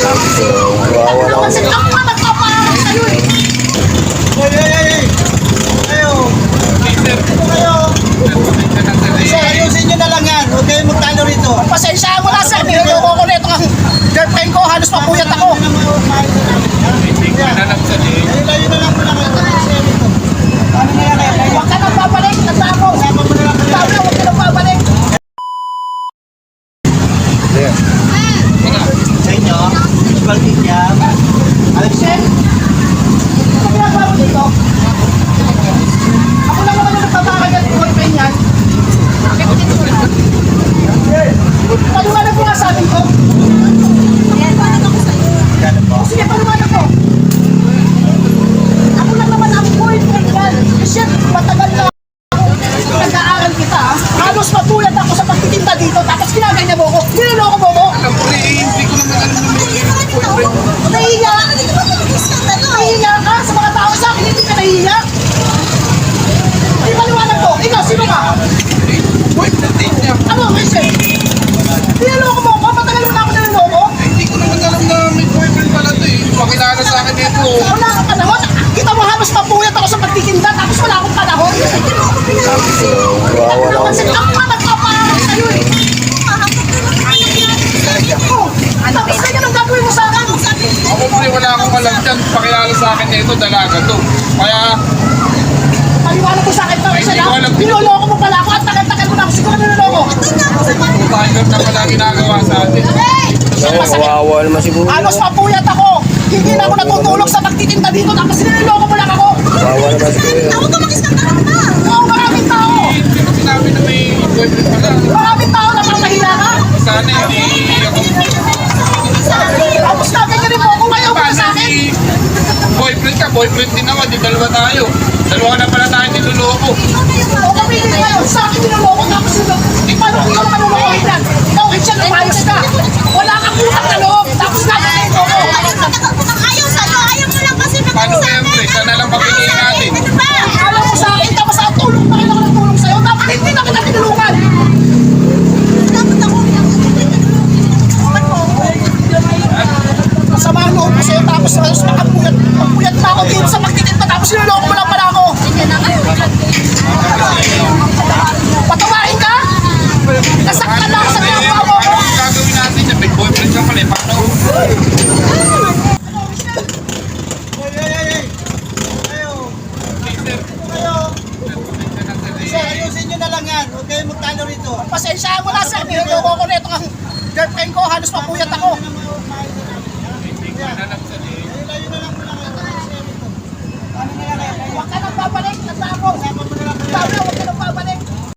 Kawawa na kasi ako nga nagpapaharap sa'yo eh. Kayo. Sir, ayusin nyo na lang yan. Huwag kayong magtalo rito. Pasensya mo na sir, niloloko ko na itong girlfriend ko, halos mapuyat ako. Layo na lang muna kayo. Ano na yan kayo? Huwag ka nang babalik, nagtako. Usapan mo na lang kayo. Sabi na, huwag ka nang babalik. Sa inyo, balkin niya. Sir, ano ginagawa mo dito? Ako lang naman yung nagpapakagat ng boyfriend yan. Paliwanag mo nga sa amin ko. Sige, paliwanag mo. Ako lang naman ang boyfriend yan. Kasi matagal na ako nag-aaral kita. Halos mapuyat ako sa pagtitinda dito. Tapos ginaganyan mo ko. Niloloko mo ko. Hindi ko naman alam na Nahihiya. Nahihiya ka sa mga tao sa akin. Hindi ka nahihiya. Ay, paliwanag ko. Ikaw, sino ka? boyfriend din niya. Ano, Michelle? Niloloko mo ko? Matagal mo na ako niloloko? Hindi ko naman alam na may boyfriend pala ito eh. Pakilala sa akin dito. Wala kang panahon. Kita mo halos mapuyat ako sa pagtitinda. Tapos wala akong panahon. Kawawa na Kasi ako nga nagpapaharap sa'yo eh. Tapos kaya nang gagawin mo sa akin. Ako pre, wala akong alam dyan. Pakilala sa akin dito, dalaga to. Kaya, Paliwanag mo sa akin to. Isa Hindi ko alam. lang. Niloloko mo pala ako at tagal-tagal mo na ako. Siguro niloloko. timer na pala ginagawa sa atin. Kawawa naman siguro. Halos mapuyat ako. Hindi na ako natutulog sa pagtitinda dito. Tapos niloloko mo lang ako. Kawawa naman siguro. Oo, maraming tao. Hindi ko sinabi na may boyfriend pala. Maraming tao na mahila ka. Sana hindi ako. Tapos naganyan mo ako ngayon ka sa akin. Boyfriend ka, boyfriend din ako. Di dalawa tayo. Dalawa na pala tayo niloloko. O kapili ngayon, sa akin niloloko tapos niloloko. Paano kung ikaw manuloko yan? Ikaw, Richard, umayos ka. Wala kang utang na loob. Tapos naganyan mo ako. Paano siyempre? Sana lang mapiliin natin. Alam mo sa akin, tapos ang tulong pa rin ako ng tulong sa'yo. Dapat hindi na kita tinulungan. Masama ang loob ko sa'yo, tapos makapuyat pa ako dito sa pagtitinda. Tapos niloloko mo lang pala ako. Patawain ka? Nasaktan lang ako sa ginagawa mo. Paano ang gagawin natin yan? May boyfriend ka pala eh. Paano? Sir, ayusin nyo na lang yan. Huwag kayong magtalo rito. Pasensya mo na sir, niloloko ko na itong girlfriend ko. Halos mapuyat ako. Layo na lang muna kayo. Huwag ka nang babalik, nagtako. Sabi na, huwag ka nang